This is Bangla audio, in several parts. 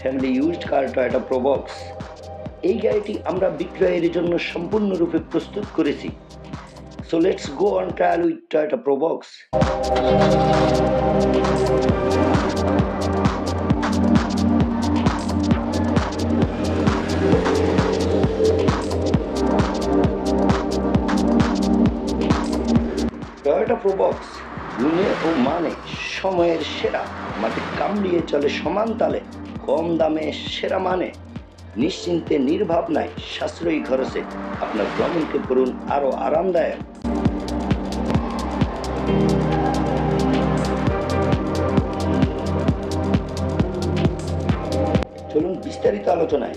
Family used car Toyota Probox. এই গাড়িটি আমরা বিক্রয়ের জন্য সম্পূর্ণরূপে প্রস্তুত করেছি। So let's go on trial with Toyota Probox. Toyota Probox গুণে ও মানে সময়ের সেরা, মাটি কামড়িয়ে চলে সমান তালে, কম দামে সেরা মানে, নিশ্চিন্তে নির্ভাবনায় সাশ্রয়ী খরচে আপনার ভ্রমণকে করুন আরো আরামদায়ক। চলুন বিস্তারিত আলোচনায়।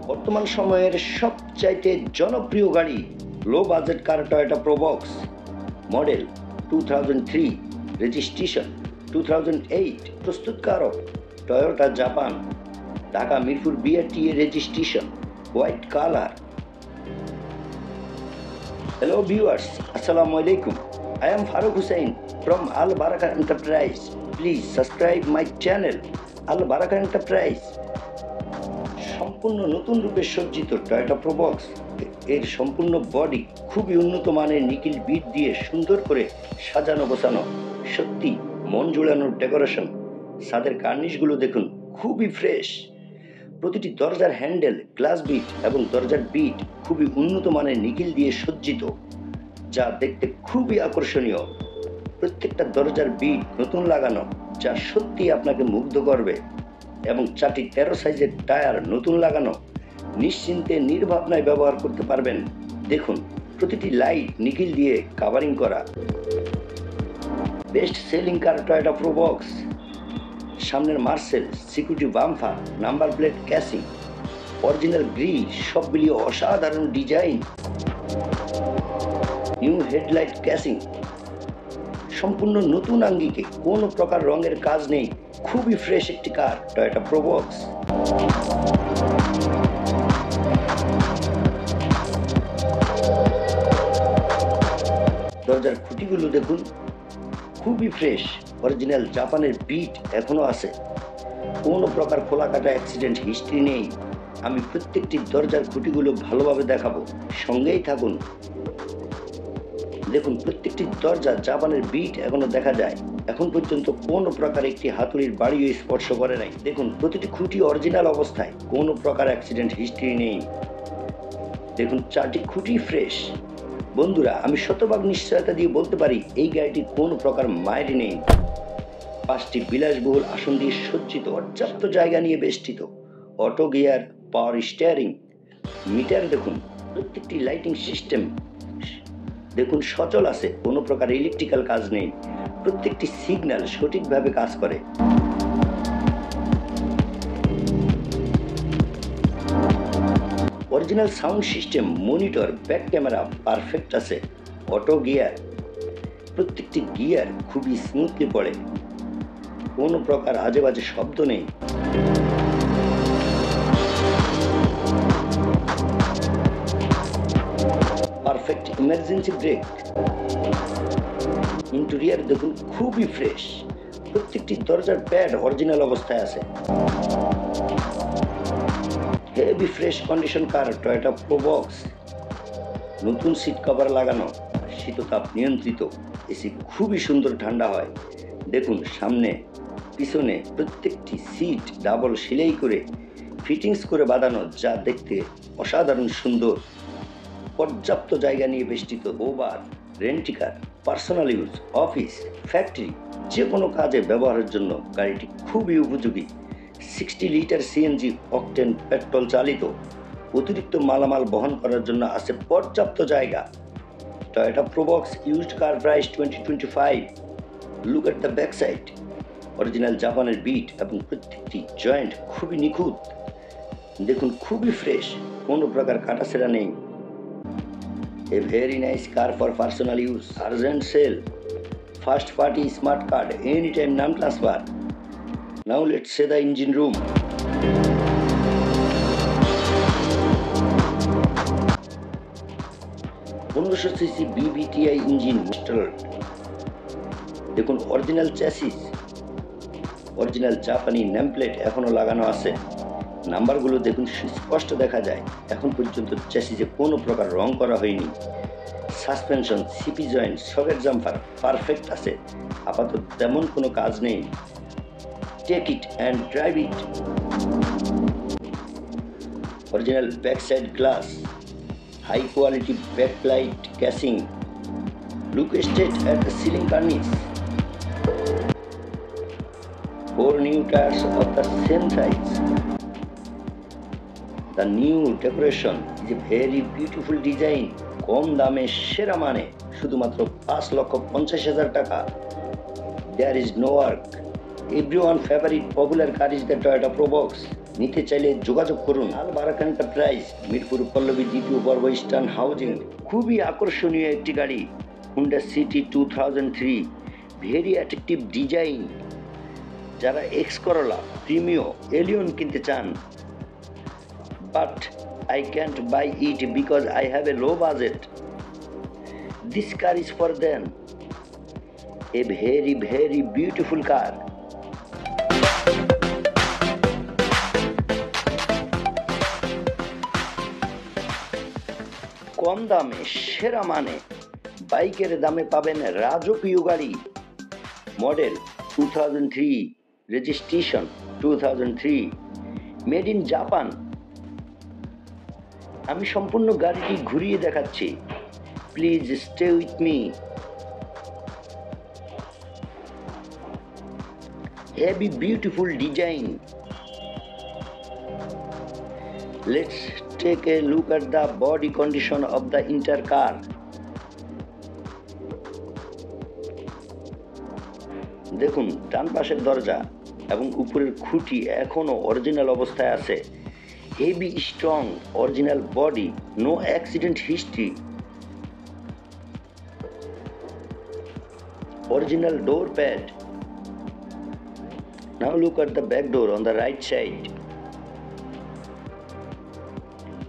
বর্তমান সময়ের সবচাইতে জনপ্রিয় গাড়ি লো বাজেট কার টয়োটা প্রোবক্স। মডেল 2003, রেজিস্ট্রেশন 2008, প্রস্তুতকারক Toyota Japan, Dhaka Mirpur BRTA registration, white colour. Hello viewers, আসসালামু আলাইকুম। I am Farooq Hussain from Al Baraka Enterprise. Please subscribe my channel Al Baraka Enterprise. সম্পূর্ণ নতুন রূপে সজ্জিত টয়োটা প্রোবক্স এর সম্পূর্ণ বডি খুবই উন্নত মানের নিকেল বিট দিয়ে সুন্দর করে সাজানো গোছানো, সত্যি মন জুড়ানোর ডেকোরেশন। ছাদের কার্নিশগুলো দেখুন, খুবই ফ্রেশ। প্রতিটি দরজার হ্যান্ডেল, গ্লাস বিট এবং দরজার বিট খুবই উন্নত মানের নিকেল দিয়ে সজ্জিত, যা দেখতে খুবই আকর্ষণীয়। প্রত্যেকটা দরজার বিট নতুন লাগানো, যা সত্যি আপনাকে মুগ্ধ করবে। এবং 4টি 13 সাইজের টায়ার নতুন লাগানো, নিশ্চিন্তে নির্ভাবনায় ব্যবহার করতে পারবেন। দেখুন, প্রতিটি লাইট নিকেল দিয়ে কাভারিং করা। Best selling car Toyota Probox. সামনের মার্সেল, security bumper, number plate casing, original grill সব মিলিয়ে অসাধারণ ডিজাইন। নিউ হেডলাইট ক্যাসিং, সম্পূর্ণ নতুন আঙ্গিকে, কোনো প্রকার রঙের কাজ নেই। খুবই ফ্রেশ একটি কার টয়োটা প্রোবক্স। দরজার খুঁটিগুলো দেখুন, খুবই ফ্রেশ। অরিজিনাল জাপানের বিট এখনো আছে, কোনো প্রকার খোলা কাটা অ্যাক্সিডেন্ট হিস্ট্রি নেই। আমি প্রত্যেকটি দরজার খুঁটিগুলো ভালোভাবে দেখাবো, সঙ্গেই থাকুন। দেখুন, প্রত্যেকটি দরজা জাপানের বিট এখনো দেখা যায়। এখন পর্যন্ত কোনো প্রকার একটি হাতুড়ির বাড়িও স্পর্শ করে নাই। দেখুন, প্রতিটি খুঁটি অরিজিনাল অবস্থায়, কোনো প্রকার অ্যাক্সিডেন্ট হিস্ট্রি নেই। দেখুন, 4টি খুঁটি ফ্রেশ। বন্ধুরা, আমি শতভাগ নিশ্চয়তা দিয়ে বলতে পারি এই গাড়িটি কোনো প্রকার মায়েরই নেই। 5টি বিলাসবহুল আসন দিয়ে সজ্জিত, পর্যাপ্ত জায়গা নিয়ে বেষ্টিত। Auto gear, power steering, meter দেখুন, প্রত্যেকটি লাইটিং সিস্টেম দেখুন সচল আছে, কোনো প্রকার ইলেকট্রিক্যাল কাজ নেই। প্রত্যেকটি সিগন্যাল সঠিকভাবে কাজ করে। Original sound system, monitor, back camera perfect আছে। অটো গিয়ার, প্রত্যেকটি গিয়ার খুবই স্মুথলি পড়ে, কোনো প্রকার আজে বাজে শব্দ নেই। Perfect emergency break. ইন্টেরিয়র দেখুন, খুবই ফ্রেশ। প্রত্যেকটি দরজার প্যাড অরিজিনাল অবস্থায় আছে। হেভি ফ্রেশ কন্ডিশন কার টয়োটা প্রোবক্স। নতুন সিট কভার লাগানো, শীততাপ নিয়ন্ত্রিত এসি, খুবই সুন্দর ঠান্ডা হয়। দেখুন, সামনে পিছনে প্রত্যেকটি সিট ডাবল সেলাই করে ফিটিংস করে বাঁধানো, যা দেখতে অসাধারণ সুন্দর। পর্যাপ্ত জায়গা নিয়ে বেষ্টিত। Over রেন্টিকার, personal use, office, factory, যে কোনো কাজে ব্যবহারের জন্য গাড়িটি খুবই উপযোগী। 60 লিটার সিএনজি অকটেন পেট্রোল চালিত। অতিরিক্ত মালামাল বহন করার জন্য আছে পর্যাপ্ত জায়গা। Toyota Probox used car price 2025। Look at the back side. Original জাপানের বিট এবং প্রত্যেকটি জয়েন্ট খুবই নিখুঁত। দেখুন, খুবই ফ্রেশ, কোনো প্রকার কাটাছেঁড়া নেই। A very nice car for personal use. Urgent sale. First party smart card. Anytime non-transfer. Now let's see the engine room. cc BBTI engine installed. দেখুন, অরিজিনাল চ্যাসিস, অরিজিনাল জাপানি নেমপ্লেট এখনো লাগানো আছে। নাম্বারগুলো দেখুন, স্পষ্ট দেখা যায়। এখন পর্যন্ত চ্যাসিসে কোনো প্রকার রং করা হয়নি। Suspension, CP joint, socket jumper perfect আছে। আপাতত তেমন কোনো কাজ নেই। Take it and drive it. Original back side glass, high quality backlight casing, look state at the ceiling cornice. 4 new tires of the same size. The new decoration is a very beautiful design. কম দামে সেরা মানে শুধুমাত্র 5,50,000 টাকা। There is no work. Everyone favorite popular car is the Toyota Probox. নিতে চাইলে যোগাযোগ করুন। আলবারাক এন্টারপ্রাইজ, মিরপুর পল্লবী দ্বিতীয় পর্ব, ইস্টার্ন হাউজিং। খুবই আকর্ষণীয় একটি গাড়ি, Honda city 2003। Very attractive design. যারা এক্স করোলা, প্রিমিও, এলিয়ন কিনতে চান, but I can't buy it because I have a low budget. This car is for them. A very, very beautiful car. কম দামে সেরা মানে বাইকের দামে পাবেন রাজকীয় গাড়ি। Model 2003, registration 2003, made in Japan. আমি সম্পূর্ণ গাড়িটি ঘুরিয়ে দেখাচ্ছি, please stay with me. Heavy beautiful design. Let's take a look at the body condition of the entire car. দেখুন, ডান পাশের দরজা এবং উপরের খুঁটি এখনো অরিজিনাল অবস্থায় আছে। Heavy strong original body, no accident history. Original door pad. Now look at the back door on the right side.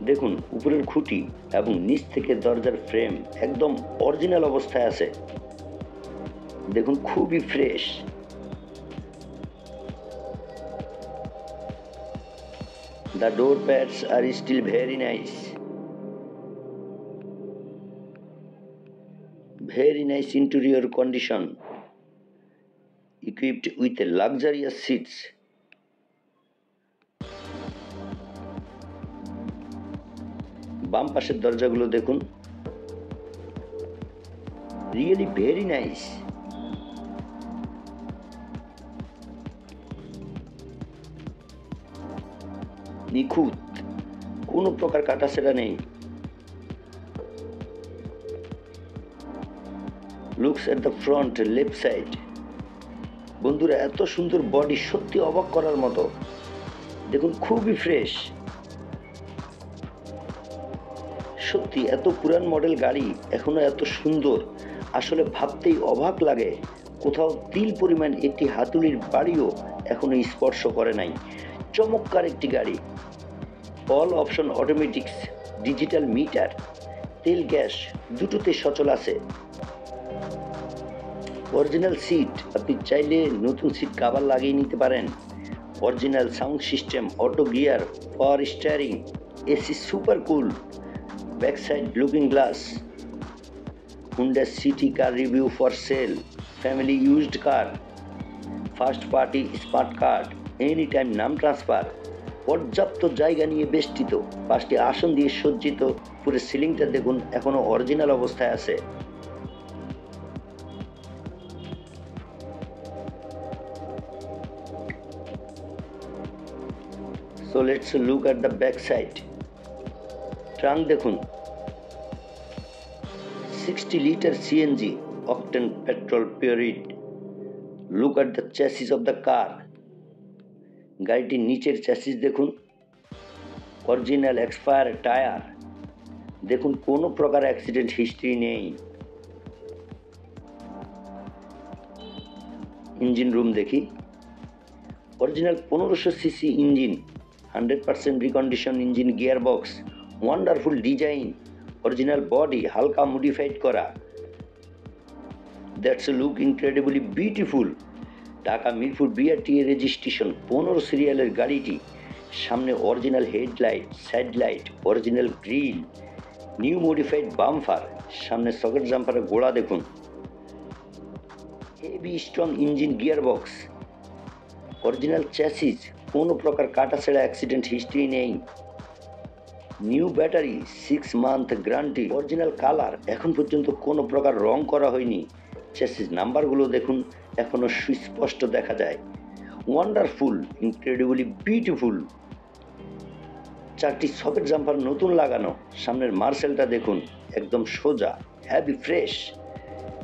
দেখুন, উপরের খুঁটি এবং নিচ থেকে দরজার ফ্রেম একদম অরিজিনাল অবস্থায় আছে। দেখুন, খুবই fresh. The door pads are still very nice. Very nice interior condition. Equipped with luxurious seats. বাম পাশের দরজাগুলো দেখুন, রিয়েলি ভেরি নাইস। নিখুঁত, কোনো প্রকার কাটাছেঁড়া নেই। Looks at the front left side. বন্ধুরা, এত সুন্দর বডি সত্যি অবাক করার মতো। দেখুন, খুবই ফ্রেশ। সত্যি এত পুরান মডেল গাড়ি এখনো এত সুন্দর, আসলে ভাবতেই অবাক লাগে। কোথাও তিল পরিমাণ একটি হাতুড়ির বাড়িও এখনো স্পর্শ করে নাই। চমৎকার একটি গাড়ি। All option automatics, digital meter, তেল গ্যাস দুটোতে সচল আছে। অরিজিনাল সিট, আপনি চাইলে নতুন সিট কভার লাগিয়ে নিতে পারেন। Original sound system, auto gear, power steering, AC super cool, back side looking glass. Honda city car review for sale, family used car, first party smart card, any time নাম ট্রান্সফার। পর্যাপ্ত জায়গা নিয়ে বেষ্টিত, 5টি আসন দিয়ে সজ্জিত। পুরো সিলিংটা দেখুন, এখনো অরিজিনাল অবস্থায় আছে। So let's look at the back side. Trunk দেখুন, 60 litre CNG octane petrol purity. Look at the chassis of the car. গাড়িটির নিচের চ্যাসিস দেখুন, অরিজিনাল এক্সপায়ার টায়ার। দেখুন, কোনো প্রকার অ্যাক্সিডেন্ট হিস্ট্রি নেই। ইঞ্জিন রুম দেখি, original 1500 CC engine, 100% recondition engine, gear box, wonderful design, original body হালকা মডিফাইড করা। That's look incredibly beautiful. Dhaka Mirpur BRTA registration 15 সিরিয়ালের গাড়িটি। সামনে original headlight, side light, original grill, new modified bumper, সামনে সকেট জাম্পারের গোড়া দেখুন, heavy strong engine, gear box, original chassis, কোনো প্রকার কাটাছেড়া অ্যাক্সিডেন্ট হিস্ট্রি নেই, new battery, 6 month guarantee, original colour, এখন পর্যন্ত কোনো প্রকার রং করা হয়নি। চ্যাসিস নাম্বারগুলো দেখুন, এখনো সুস্পষ্ট দেখা যায়। Wonderful, incredibly beautiful. 4টি সকেট জাম্পার নতুন লাগানো, সামনের মার্সেলটা দেখুন, একদম সোজা, হ্যাভি ফ্রেশ,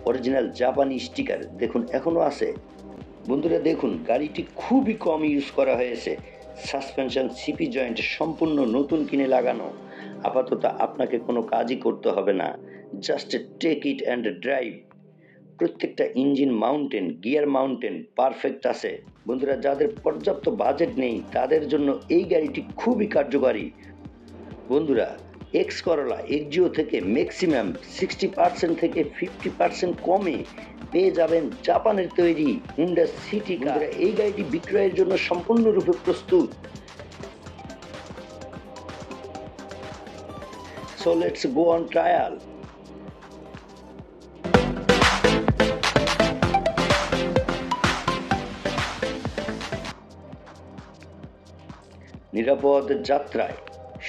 অরিজিনাল জাপানি স্টিকার দেখুন এখনো আছে। বন্ধুরা দেখুন, গাড়িটি খুবই কম ইউজ করা হয়েছে। সাসপেনশন, সিপি জয়েন্ট সম্পূর্ণ নতুন কিনে লাগানো। আপাতত আপনাকে কোনো কাজই করতে হবে না, just take it and drive. প্রত্যেকটা engine mounting, gear mounting perfect আছে। বন্ধুরা, যাদের পর্যাপ্ত বাজেট নেই তাদের জন্য এই গাড়িটি খুবই কার্যকারী। বন্ধুরা, এক্স করলা এক্সজিও থেকে ম্যাক্সিমাম 60% থেকে 50% কমে পেয়ে যাবেন জাপানের তৈরি হুন্ডা সিটি কার। এই গাড়িটি বিক্রয়ের জন্য সম্পূর্ণরূপে প্রস্তুত। So let's go on trial. নিরাপদ যাত্রায়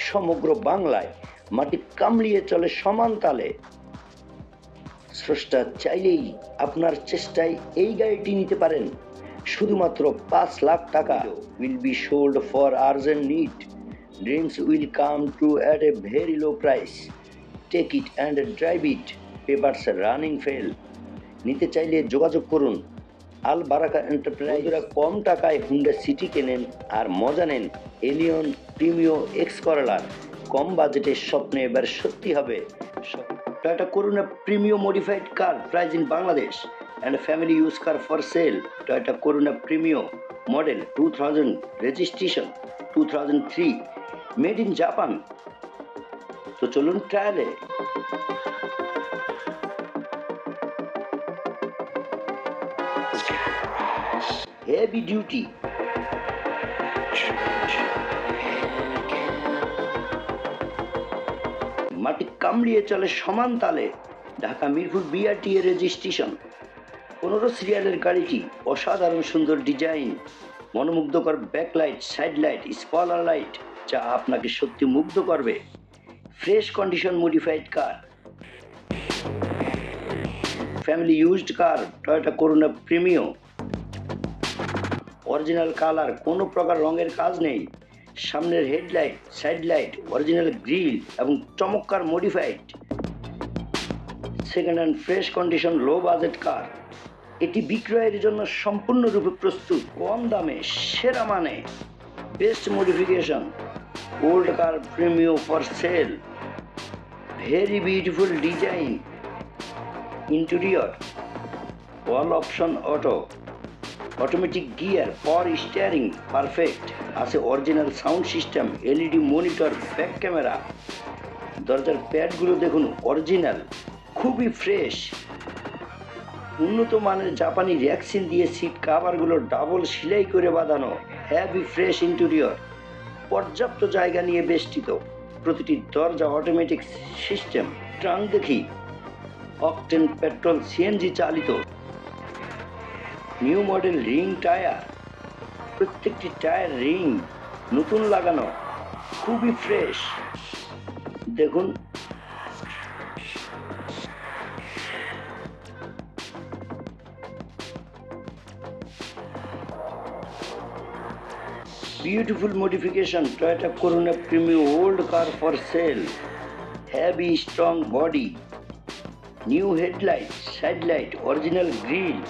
সমগ্র বাংলায় মাটি কামড়িয়ে চলে সমান তালে। স্রষ্টা চাইলেই আপনার চেষ্টায় এই গাড়িটি নিতে পারেন। শুধুমাত্র 5 লাখ টাকা। Will be sold for urgent need. Dreams will come true at a very low price. Take it and drive it. Papers running file. নিতে চাইলে যোগাযোগ করুন আল বারাকা এন্টারপ্রাইজরা। কম টাকায় হুন্ডা সিটি কেনেন আর মজা নেন এলিয়ন প্রিমিও এক্স করলার। কম বাজেটে স্বপ্ন এবার সত্যি হবে। Toyota Karuna Premio modified car price in Bangladesh and family use car for sell. Toyota Karuna Premio model 2000, registration 2003, made in Japan. তো চলুন ট্রায়ালে। হেভি ডিউটি, মাটি কামড়িয়ে চলে সমান তালে। ঢাকা মিরপুর বিআরটিএ রেজিস্ট্রেশন 15 সিরিয়ালের গাড়িটি। অসাধারণ সুন্দর ডিজাইন, মনোমুগ্ধকর backlight, side light, spoiler light, যা আপনাকে সত্যি মুগ্ধ করবে। ফ্রেশ কন্ডিশন মডিফাইড কার, ফ্যামিলি ইউজড কার টয়োটা করুণা প্রিমিও। অরিজিনাল কালার, কোনো প্রকার রঙের কাজ নেই। সামনের headlight, side light, original grill এবং চমৎকার modified. Second hand fresh condition low budget কার। এটি বিক্রয়ের জন্য সম্পূর্ণরূপে প্রস্তুত। কম দামে সেরা মানে, best modification. Old car Premio for sale. Very beautiful design. Interior all option auto, automatic gear, power steering perfect আছে। Original sound system, LED monitor, back camera. দরজার প্যাডগুলো দেখুন অরিজিনাল, খুবই ফ্রেশ। উন্নত মানের জাপানি র্যাক্সিন দিয়ে সিট কাভারগুলো ডাবল সেলাই করে বাঁধানো। হ্যাভি ফ্রেশ ইন্টেরিয়র, পর্যাপ্ত জায়গা নিয়ে বেষ্টিত। প্রতিটি দরজা অটোমেটিক সিস্টেম। ট্রাঙ্ক দেখি, অকটেন পেট্রোল সিএনজি চালিত। নিউ মডেল রিং টায়ার, প্রত্যেকটি টায়ার রিং নতুন লাগানো, খুবই ফ্রেশ। দেখুন beautiful modification Toyota Corona Premium old car for sale. Heavy strong body, new headlight, side light, original grille,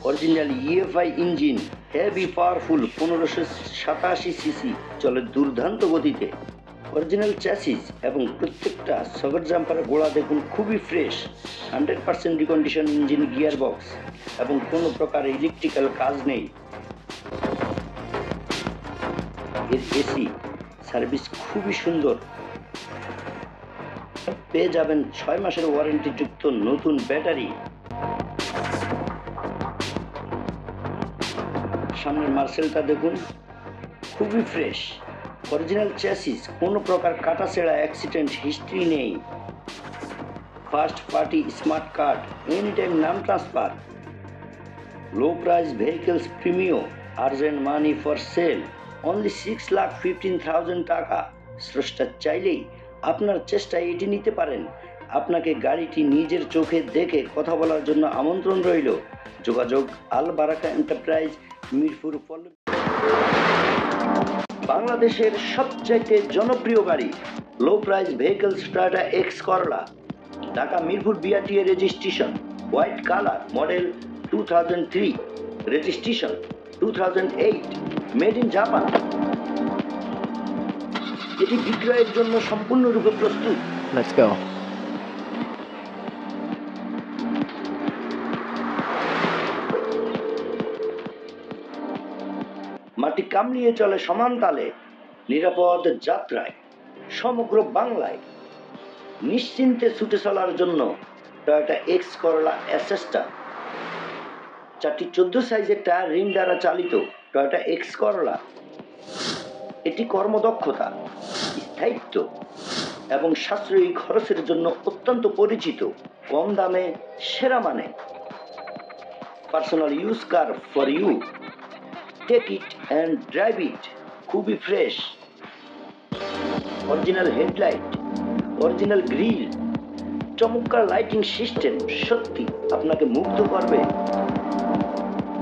original EFI engine, heavy powerful 1587 CC, চলে দুর্দান্ত গতিতে। অরিজিনাল চ্যাসিস এবং প্রত্যেকটা সকেট জাম্পারের গোড়া দেখুন খুবই fresh. 100% recondition engine, gear box এবং কোনো প্রকার ইলেকট্রিক্যাল কাজ নেই। এর এসি সার্ভিস খুবই সুন্দর। পেয়ে যাবেন 6 মাসের ওয়ারেন্টিযুক্ত নতুন ব্যাটারি। সামনের মার্সেলটা দেখুন, খুবই ফ্রেশ। অরিজিনাল চ্যাসিস, কোনো প্রকার কাটাছেঁড়া অ্যাক্সিডেন্ট হিস্ট্রি নেই। First party smart card, any time নাম transfer. Low price vehicles premium, urgent money for sale, only 6,15,000 টাকা। স্রষ্টা চাইলেই আপনার চেষ্টায় এটি নিতে পারেন। আপনাকে গাড়িটি নিজের চোখে দেখে কথা বলার জন্য আমন্ত্রণ রইল। যোগাযোগ আল বারাকা এন্টারপ্রাইজ, মিরপুর পল্লবী। বাংলাদেশের সবচাইতে জনপ্রিয় গাড়ি লো প্রাইস ভেহিকেলস টয়োটা এক্স করলা, Dhaka Mirpur BRTA registration, white colour, model 2003, registration 2008, made in Japan. এটি বিক্রয়ের জন্য সম্পূর্ণরূপে প্রস্তুত। Let's go. মাটি কামড়িয়ে চলে সমান তালে, নিরাপদ যাত্রায় সমগ্র বাংলায় নিশ্চিন্তে ছুটে চলার জন্য টয়োটা এক্স করলা অ্যাসেস্টা। 4টি 14 সাইজের টায়ার রিং দ্বারা চালিত টয়োটা এক্স করলা। এটি কর্মদক্ষতা, স্থায়িত্ব এবং সাশ্রয়ী খরচের জন্য অত্যন্ত পরিচিত। কম দামে সেরা মানে। Personal use car for you, take it and drive it. খুবই fresh. Original headlight, original grill, চমৎকার লাইটিং সিস্টেম সত্যি আপনাকে মুগ্ধ করবে।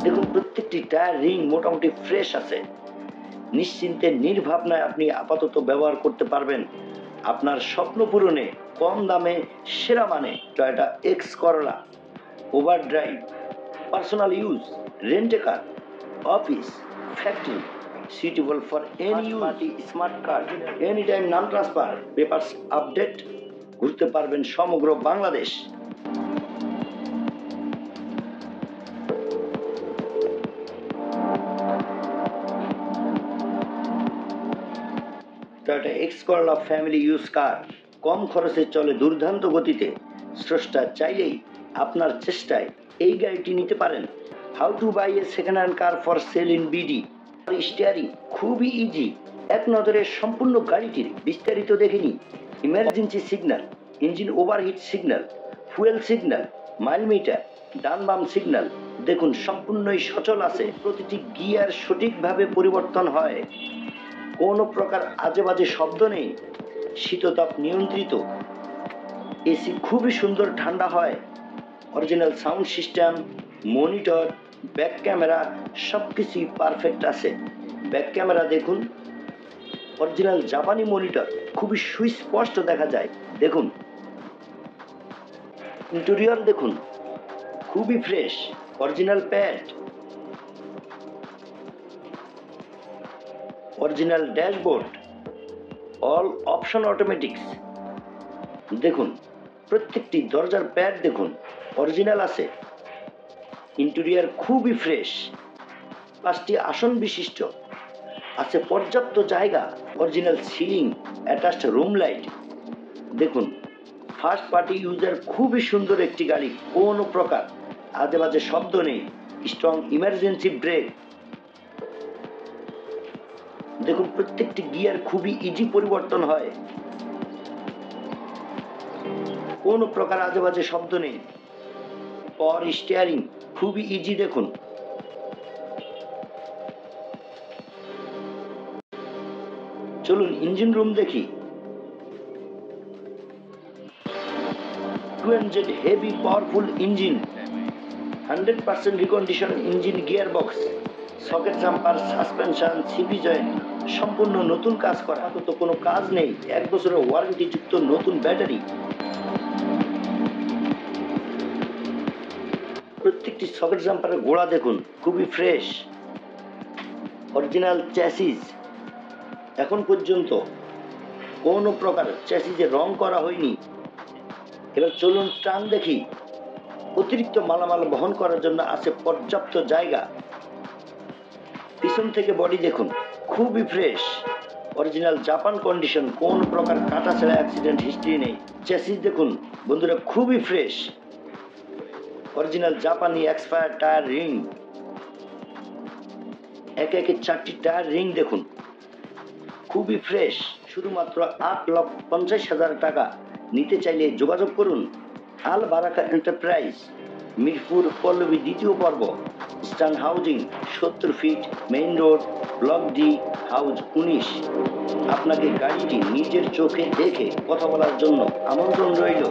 দেখুন, প্রত্যেকটি টায়ার রিং মোটামুটি ফ্রেশ আছে। নিশ্চিন্তে নির্ভাবনায় আপনি আপাতত ব্যবহার করতে পারবেন। আপনার স্বপ্ন পূরণে কম দামে সেরা মানে Toyota X Corolla. Over drive, personal use, রেন্টে car, office, factory, suitable for any party smart card, any time নাম ট্রান্সফার, পেপারস আপডেট। ঘুরতে পারবেন সমগ্র Bangladesh. Toyota X Corolla family use car, কম খরচে চলে দুর্দান্ত গতিতে। স্রষ্টা চাইলেই আপনার চেষ্টায় এই গাড়িটি নিতে পারেন। How to buy a second hand car for sale in BD. Steering খুবই ইজি, এক নজরে সম্পূর্ণ গাড়িটির বিস্তারিত দেখে নিন। Emergency signal, engine overheat signal, fuel signal, mile meter, ডান বাম সিগন্যাল দেখুন সম্পূর্ণই সচল আছে। প্রতিটি গিয়ার সঠিকভাবে পরিবর্তন হয়। কোনো প্রকার আজে বাজে শব্দ নেই। শীততাপ নিয়ন্ত্রিত। এসি খুবই সুন্দর ঠান্ডা হয়। Original sound system, monitor, back camera সবকিছুই পারফেক্ট আছে। ব্যাক ক্যামেরা দেখুন, অরিজিনাল জাপানি মনিটর, খুবই সুস্পষ্ট দেখা যায়। দেখুন ইন্টেরিয়র দেখুন, খুবই fresh. Original pad, original dashboard, all option automatics. দেখুন প্রত্যেকটি দরজার প্যাড দেখুন অরিজিনাল আছে। ইন্টেরিয়র খুবই ফ্রেশ। 5টি আসন বিশিষ্ট, আছে পর্যাপ্ত জায়গা। Original ceiling, attached room light. দেখুন ফার্স্ট পার্টি ইউজার খুবই সুন্দর একটি গাড়ি। কোনো প্রকার আজে বাজে শব্দ নেই। Strong emergency break. দেখুন প্রত্যেকটি গিয়ার খুবই ইজি পরিবর্তন হয়। কোনো প্রকার আজে বাজে শব্দ নেই। পাওয়ার স্টিয়ারিং খুবই ইজি। দেখুন চলুন ইঞ্জিন রুম দেখি। 200 heavy powerful engine, 100% recondition engine, gear box, socket jumper, suspension, CP joint সম্পূর্ণ নতুন কাজ করা। তো কোনো কাজ নেই। 1 বছরের ওয়ারেন্টি যুক্ত নতুন ব্যাটারি। প্রত্যেকটি সকেট জাম্পারের গোড়া দেখুন খুবই ফ্রেশ। অরিজিনাল চ্যাসিস, এখন পর্যন্ত কোনো প্রকার চ্যাসিসে রং করা হয়নি। এবার চলুন ট্রাঙ্ক দেখি। অতিরিক্ত মালামাল বহন করার জন্য আছে পর্যাপ্ত জায়গা। পিছন থেকে বডি দেখুন খুবই ফ্রেশ। অরিজিনাল জাপান কন্ডিশন, কোন প্রকার কাটাছেঁড়া অ্যাক্সিডেন্ট হিস্ট্রি নেই। চ্যাসিস দেখুন বন্ধুরা খুবই ফ্রেশ। অরিজিনাল জাপানি এক্সপায়ার টায়ার রিং। একে একে 4টি টায়ার রিং দেখুন, খুবই ফ্রেশ, শুধুমাত্র 8,50,000 টাকা। নিতে চাইলে যোগাযোগ করুন। আল বারাকা এন্টারপ্রাইজ, মিরপুর পল্লবী দ্বিতীয় পর্ব, স্টান housing, 70 feet, main road, block D, house 19। আপনাকে গাড়িটি নিজের চোখে দেখে কথা বলার জন্য আমন্ত্রণ রইল।